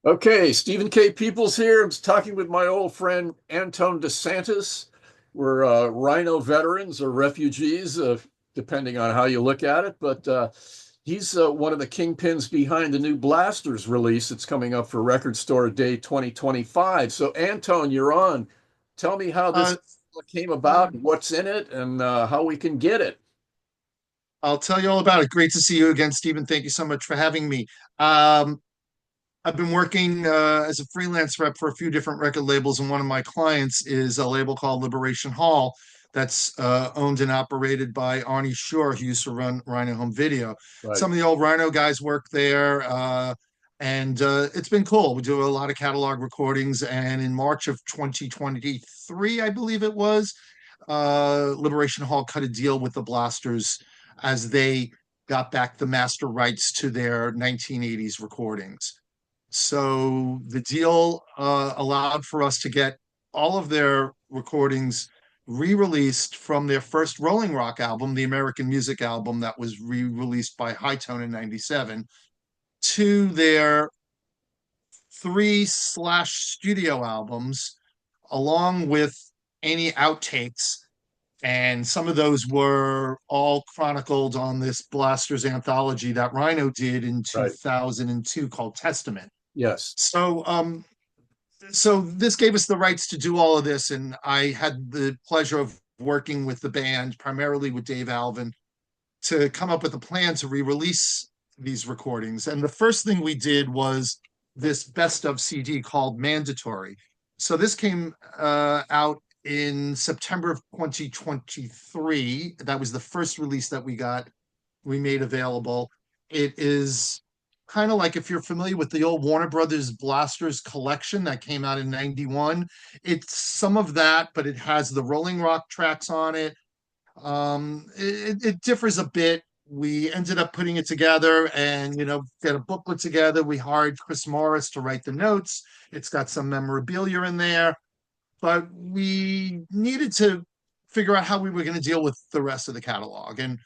Okay, Stephen K. Peeples here. I'm talking with my old friend Antone DeSantis. We're Rhino veterans or refugees, depending on how you look at it. But he's one of the kingpins behind the new Blasters release that's coming up for Record Store Day 2025. So, Antone, you're on. Tell me how Uh, this came about, and what's in it, and how we can get it. I'll tell you all about it. Great to see you again, Stephen. Thank you so much for having me. Um, I've been working as a freelance rep for a few different record labels, and one of my clients is a label called Liberation Hall that's owned and operated by Arnie Shore, who used to run Rhino Home Video. Right. Some of the old Rhino guys work there, and it's been cool. We do a lot of catalog recordings, and in March of 2023, I believe it was, Liberation Hall cut a deal with the Blasters as they got back the master rights to their 1980s recordings. So the deal allowed for us to get all of their recordings re-released from their first Rolling Rock album, the American Music album that was re-released by High Tone in '97, to their three/slash studio albums, along with any outtakes. And some of those were all chronicled on this Blasters anthology that Rhino did in Right. 2002 called Testament. Yes. So this gave us the rights to do all of this, and I had the pleasure of working with the band, primarily with Dave Alvin, to come up with a plan to re-release these recordings. And the first thing we did was this best of CD called Mandatory. So this came out in September of 2023. That was the first release that we made available. It is kind of like, if you're familiar with the old Warner Brothers Blasters collection that came out in '91. It's some of that, but it has the Rolling Rock tracks on it. It differs a bit. We ended up putting it together and, get a booklet together. We hired Chris Morris to write the notes. It's got some memorabilia in there, but we needed to figure out how we were going to deal with the rest of the catalog. And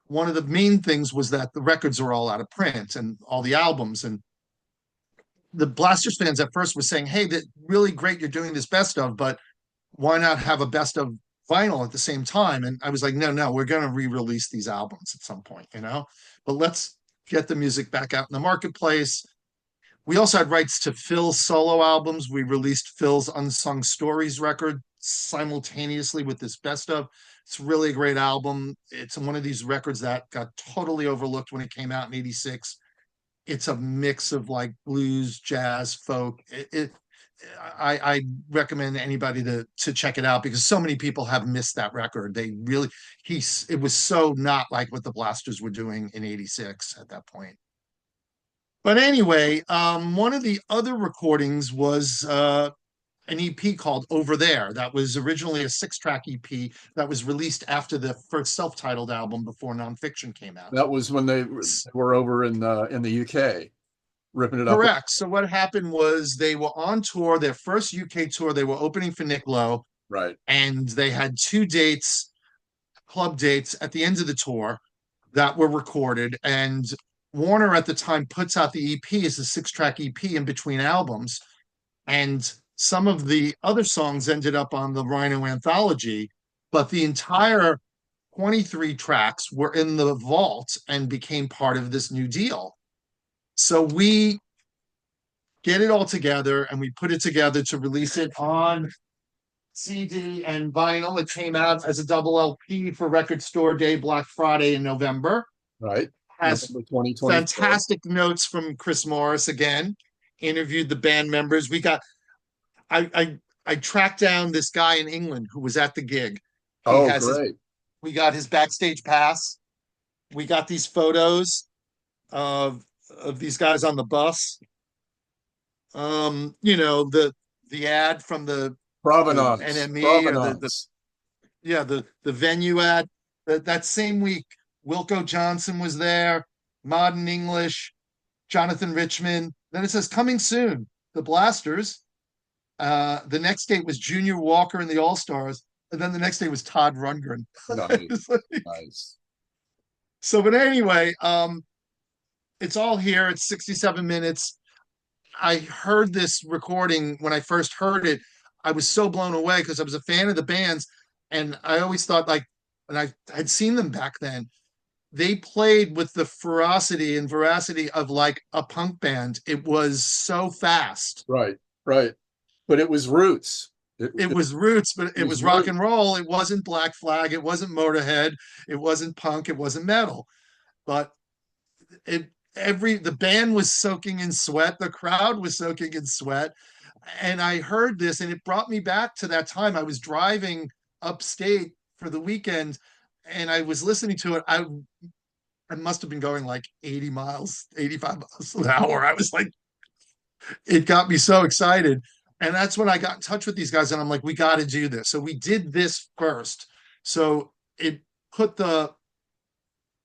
one of the main things was that the records are all out of print and all the albums. And the Blasters fans at first were saying, "Hey, that really great you're doing this best of, but why not have a best of vinyl at the same time?" And I was like, no, we're going to re-release these albums at some point. But let's get the music back out in the marketplace. We also had rights to Phil's solo albums. We released Phil's Unsung Stories record simultaneously with this best of. It's really a great album. It's one of these records that got totally overlooked when it came out in '86. It's a mix of like blues, jazz, folk. I recommend anybody to check it out because so many people have missed that record. It was so not like what the Blasters were doing in '86 at that point. But anyway, one of the other recordings was an EP called Over There. That was originally a six-track EP that was released after the first self-titled album before Nonfiction came out. That was when they were over in the UK, ripping it up. Correct. So what happened was they were on tour, their first UK tour. They were opening for Nick Lowe, Right. and they had two dates, club dates at the end of the tour that were recorded. And Warner at the time puts out the EP as a six-track EP in between albums. And some of the other songs ended up on the Rhino anthology, but the entire 23 tracks were in the vault and became part of this new deal. So we get it all together and we put it together to release it on CD and vinyl. It came out as a double LP for Record Store Day, Black Friday in November. Right. Has November 2024. fantastic notes from Chris Morris again. Interviewed the band members. I tracked down this guy in England who was at the gig. He Oh, has his great. We got his backstage pass. We got these photos of these guys on the bus. The ad from the Provenance. NME, or the Provenance. yeah, the venue ad. That same week, Wilco Johnson was there, Modern English, Jonathan Richman. Then it says coming soon, the Blasters. The next date was Junior Walker and the All Stars, and then the next day was Todd Rundgren. Nice. Nice. So, but anyway, it's all here. It's 67 minutes. I heard this recording when I first heard it. I was so blown away because I was a fan of the bands, and I always thought like, and I had seen them back then. They played with the ferocity and veracity of like a punk band. It was so fast. Right, right. But it was roots. It was roots, but It it was was rock roots. and roll. It wasn't Black Flag. It wasn't Motorhead. It wasn't punk. It wasn't metal. But it the band was soaking in sweat. The crowd was soaking in sweat. And I heard this, and it brought me back to that time. I was driving upstate for the weekend, and I was listening to it. I must have been going like 80 miles, 85 miles an hour. I was like, it got me so excited. And that's when I got in touch with these guys, and I'm like, we got to do this. So we did this first. So it put the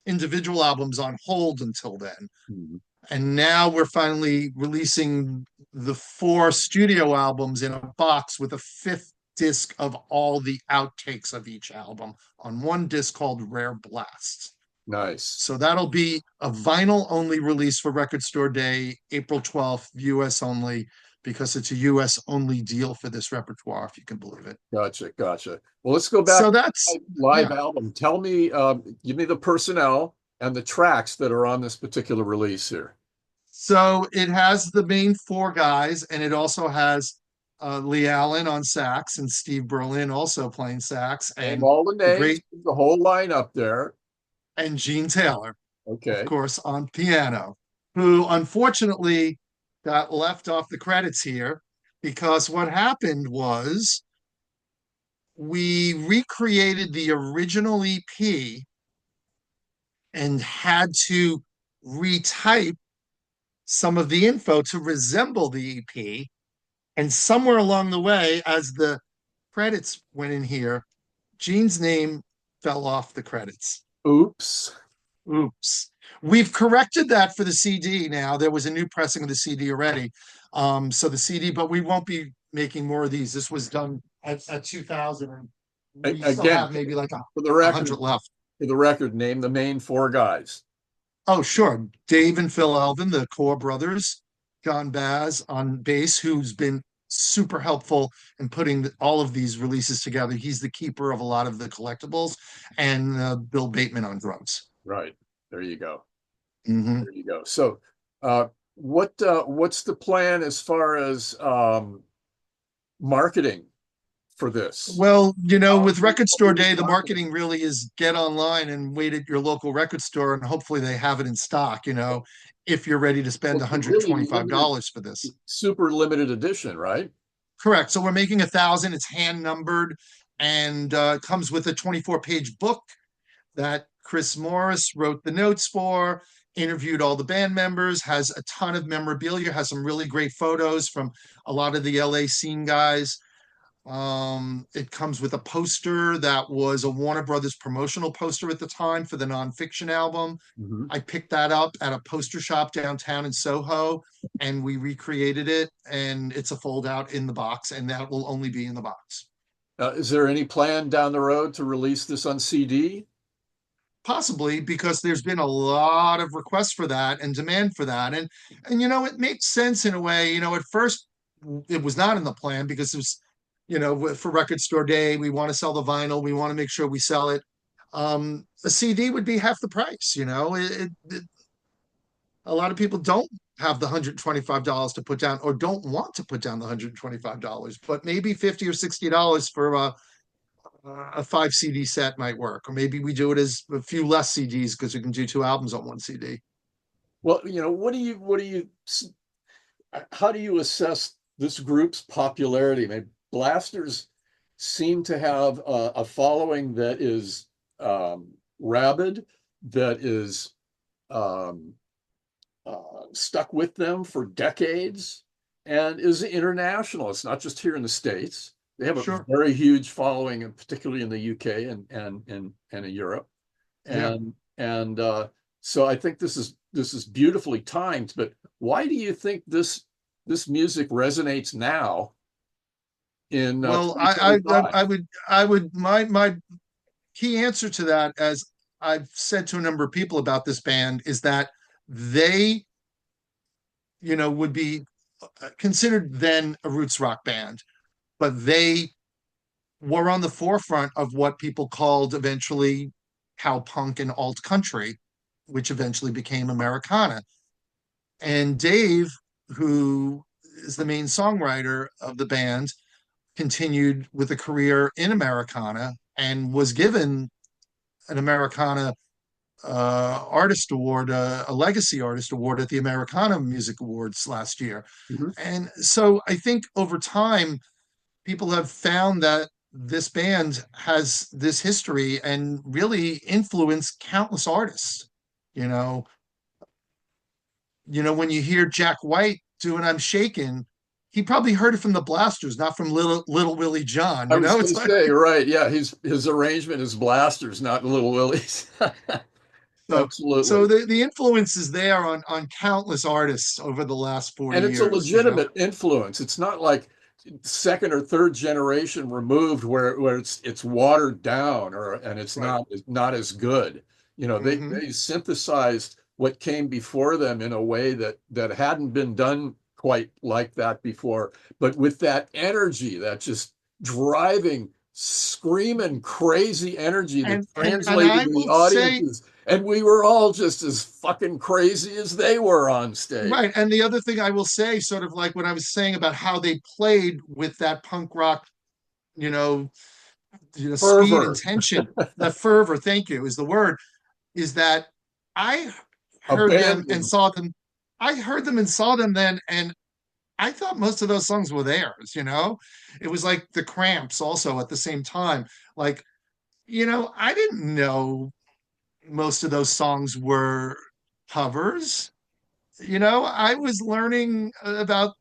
individual albums on hold until then. Mhm. And now we're finally releasing the 4 studio albums in a box with a 5th disc of all the outtakes of each album on one disc called Rare Blasts. Nice. So that'll be a vinyl only release for Record Store Day, April 12th, US only, because it's a US only deal for this repertoire, if you can believe it. Gotcha, gotcha. Well, let's go back So to that's, the live yeah. album. Tell me, give me the personnel and the tracks that are on this particular release here. So it has the main 4 guys, and it also has Lee Allen on sax and Steve Berlin also playing sax, Name and all the the names, great, the whole lineup there. and Gene Taylor, of Okay. course, on piano, who unfortunately got left off the credits here because what happened was we recreated the original EP and had to retype some of the info to resemble the EP. And somewhere along the way, as the credits went in here, Gene's name fell off the credits. Oops. Oops. We've corrected that for the CD now. There was a new pressing of the CD already. So the CD, but we won't be making more of these. This was done at 2000. And we still Again, have maybe like for the a hundred record, left. name the main 4 guys. Oh, sure. Dave and Phil Elvin, the Core brothers, John Baz on bass, who's been super helpful in putting all of these releases together. He's the keeper of a lot of the collectibles, and Bill Bateman on drums. Right. There you go. Mhm. There you go. So, what's the plan as far as marketing for this? Well, How are with you, Record what are Store you Day, the marketing? marketing really is get online and wait at your local record store, and hopefully they have it in stock, if you're ready to spend Well, it's a really limited, $125 for this. super limited edition, right? Correct. So we're making 1,000. It's hand numbered, and comes with a 24-page book that Chris Morris wrote the notes for, interviewed all the band members, has a ton of memorabilia, has some really great photos from a lot of the LA scene guys. It comes with a poster that was a Warner Brothers promotional poster at the time for the nonfiction album. Mhm. I picked that up at a poster shop downtown in Soho, and we recreated it, and it's a fold out in the box, and that will only be in the box. Is there any plan down the road to release this on CD? Possibly, because there's been a lot of requests for that and demand for that. And it makes sense in a way. At first it was not in the plan because it was, for Record Store Day, we want to sell the vinyl, we want to make sure we sell it. A CD would be half the price, a lot of people don't have the $125 to put down or don't want to put down the $125, but maybe 50 or $60 for a 5 CD set might work, or maybe we do it as a few less CDs because we can do 2 albums on one CD. Well, how do you assess this group's popularity? I mean, Blasters seem to have a following that is rabid, that is um, stuck with them for decades, and is international. It's not just here in the States. They have a Sure. very huge following, and particularly in the UK and in Europe. Yeah. And so I think this is beautifully timed. But why do you think this music resonates now in Well, I 2025? would my key answer to that, as I've said to a number of people about this band, is that they, would be considered then a roots rock band, but they were on the forefront of what people called eventually cow punk and alt country, which eventually became Americana. And Dave, who is the main songwriter of the band, continued with a career in Americana and was given an Americana Artist Award, a Legacy Artist Award at the Americana Music Awards last year. Mhm. And so I think over time, people have found that this band has this history and really influenced countless artists. You know, when you hear Jack White doing "I'm Shaking," he probably heard it from the Blasters, not from Little Willie John. I was going It's to like say, right, yeah, his arrangement is Blasters, not Little Willie's. so. So Absolutely. the influence is there on countless artists over the last 40 And it's a years. legitimate influence. It's not like second or third generation removed where it's watered down or and it's Right. not as good. Hmm. They synthesized what came before them in a way that hadn't been done quite like that before, but with that energy, that just driving, screaming, crazy energy that And translated I to the will say, audiences, and we were all just as fucking crazy as they were on stage. right. And the other thing I will say, sort of like what I was saying about how they played with that punk rock, you know, speed and Fervor, tension, that fervor, thank you, is the word, is that I heard them and abandon. saw them. I heard them and saw them then, and I thought most of those songs were theirs. It was like the Cramps also at the same time. Like, I didn't know most of those songs were covers. I was learning about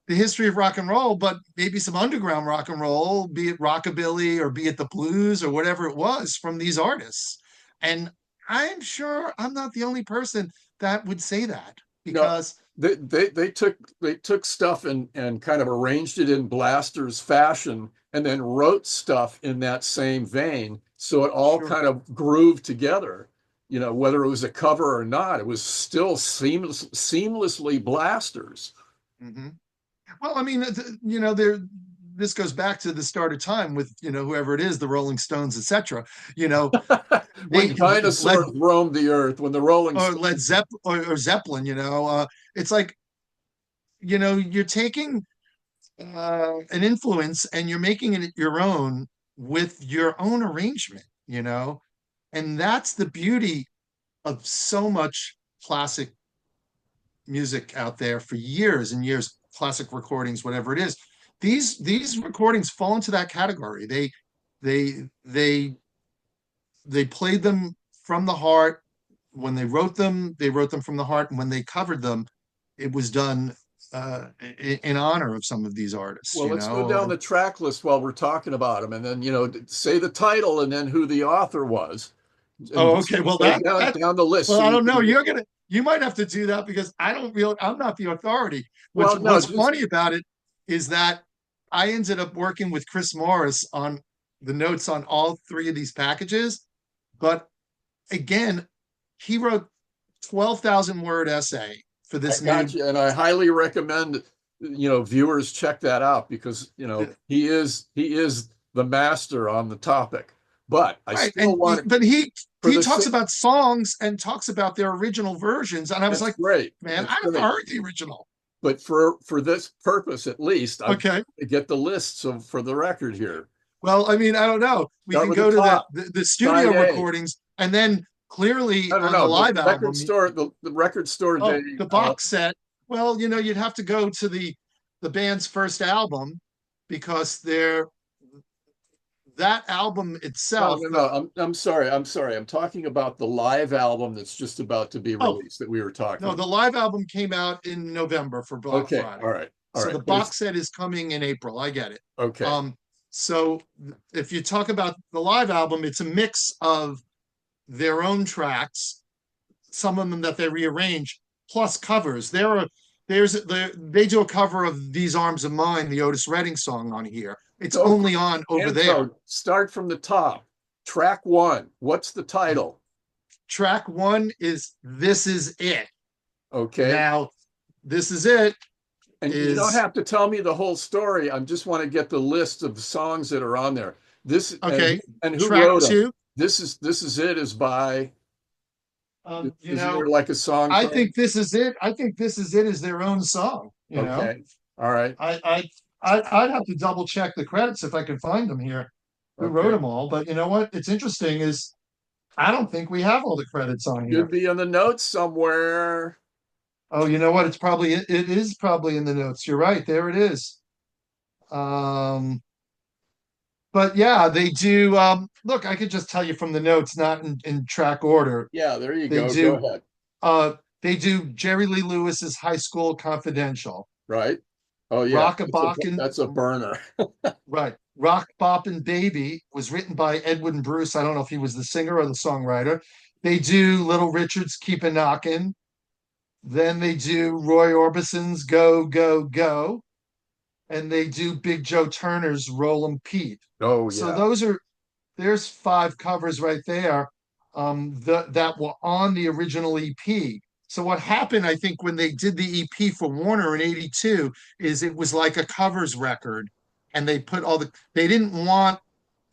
the history of rock and roll, but maybe some underground rock and roll, be it rockabilly or be it the blues or whatever it was from these artists. And I'm sure I'm not the only person that would say that No, because they took stuff and kind of arranged it in Blasters fashion and then wrote stuff in that same vein. So it all sure. kind of grooved together. Whether it was a cover or not, it was still seamlessly Blasters. Hmm. Well, I mean, there. This goes back to the start of time with whoever it is, the Rolling Stones, etc. You know, When they led dinosaurs roamed the earth, when the Rolling or Led Stones. Zeppelin or Zeppelin. It's like you're taking an influence and you're making it your own with your own arrangement. And that's the beauty of so much classic music out there for years and years, classic recordings, whatever it is. These recordings fall into that category. They they they played them from the heart. When they wrote them from the heart, and when they covered them, it was done in honor of some of these artists, Well, let's go down the track list while we're talking about them, and then say the title and then who the author was, and Oh, just okay. Well, go down the list well, so I we don't know. can. You might have to do that because I'm not the authority. Well, no, What's just funny about it is that I ended up working with Chris Morris on the notes on all three of these packages. But again, he wrote 12,000 word essay for I this got new. you, and I highly recommend viewers check that out because he is the master on the topic. But I Right. still want it But for he the talks sake. about songs and talks about their original versions. And I was That's like, great. man, That's I never great. heard the original. But for this purpose, at least, I've Okay. to get the list. So for the record here, Well, I mean, I don't know. We start can with the go to top. the studio Side A. recordings and then clearly No, no, on the no. The live record album, store, the record store day. oh, the box set. Well, you'd have to go to the band's first album because that album No, itself, no, no. I'm sorry. I'm sorry. I'm talking about the live album that's just about to be oh, released that we were talking no, about. the live album came out in November for Black Okay. Friday. All right. All So right. the But it's box set is coming in April. I get it. okay. Um, so if you talk about the live album, it's a mix of their own tracks, some of them that they rearrange, plus covers. They do a cover of "These Arms of Mine," the Otis Redding song on here. It's So, only on over there. Antone, start from the top. Track one. What's the title? Track one is "This Is It." Okay. Now, "This Is It." And you don't is have to tell me the whole story. I just want to get the list of songs that are on there. This okay. and who Track wrote them? two. This is it is by. You Isn't there know, like a song I called? think this is it. I think this is it is their own song. You know, Okay, all right, I I I'd have to double check the credits if I can find them here. Who wrote okay. them all? But you know what? It's interesting is I don't think we have all the credits on Should here. be on the notes somewhere. Oh, you know what? It is probably in the notes. You're right. There it is. Um, but yeah, they do. Look, I could just tell you from the notes, not in track order. Yeah, there you They go. Go do. ahead. They do Jerry Lee Lewis's High School Confidential. Right. Oh yeah, Rock a that's a burner. Right. Rock Boppin' Baby was written by Edwin Bruce. I don't know if he was the singer or the songwriter. They do Little Richard's Keep a Knockin'. Then they do Roy Orbison's Go, Go, Go. And they do Big Joe Turner's Rollin' Pete. Oh So yeah, there's five covers right there that were on the original EP. So what happened, I think, when they did the EP for Warner in '82 is it was like a covers record, and they didn't want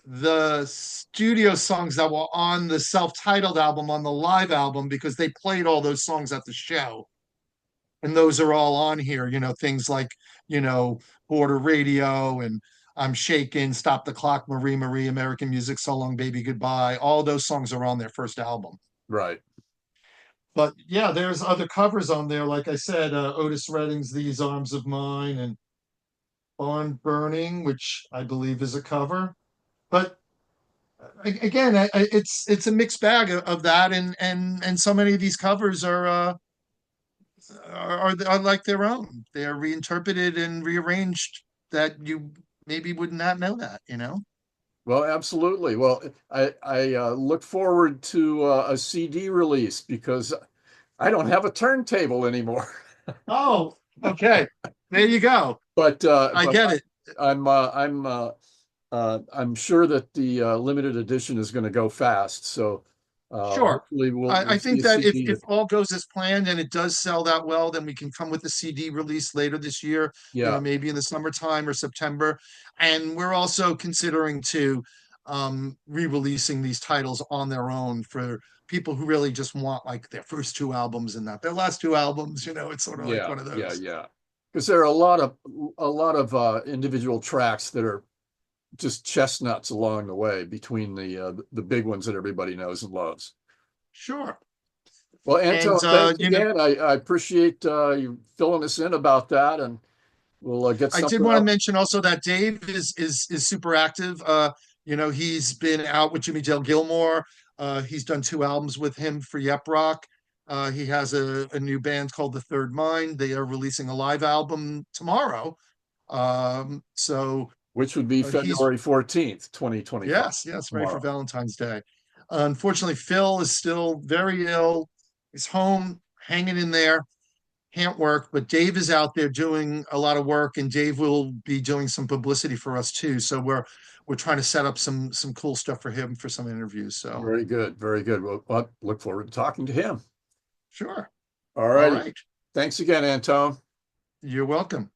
the studio songs that were on the self-titled album on the live album because they played all those songs at the show. And those are all on here, things like, you know, Border Radio and I'm Shaking, Stop the Clock, Marie Marie, American Music, So Long Baby Goodbye. All those songs are on their first album. right. But yeah, there's other covers on there. Like I said, Otis Redding's These Arms of Mine and Barn Burning, which I believe is a cover. But again, it's a mixed bag of that, and so many of these covers are like their own. They are reinterpreted and rearranged that you maybe would not know that. Well, absolutely. Well, I look forward to a CD release because I don't have a turntable anymore. Oh, okay. There you go. I But get it. I'm sure that the limited edition is going to go fast. So Sure. hopefully I we'll see think a that CD. if all goes as planned and it does sell that well, then we can come with the CD release later this year, Yeah, maybe in the summertime or September. And we're also considering to re-releasing these titles on their own for people who really just want like their first two albums and not their last two albums. It's sort of like yeah, one of yeah, those. yeah. Because there are a lot of individual tracks that are just chestnuts along the way between the big ones that everybody knows and loves. Sure. Well, And Anton, thanks again. I appreciate you filling us in about that, and we'll get I did something want to up. mention also that Dave is super active. He's been out with Jimmy Dale Gilmore. He's done two albums with him for Yep Rock. He has a new band called The Third Mind. They are releasing a live album tomorrow. So Which would be he's February 14th, 2025, yes, ready for tomorrow. Valentine's Day. Unfortunately, Phil is still very ill. He's home, hanging in there, can't work, but Dave is out there doing a lot of work, and Dave will be doing some publicity for us too. So we're trying to set up some cool stuff for him for some interviews. So Very good, very good. Well, I look forward to talking to him. sure. All All righty. right. Thanks again, Anton. You're welcome.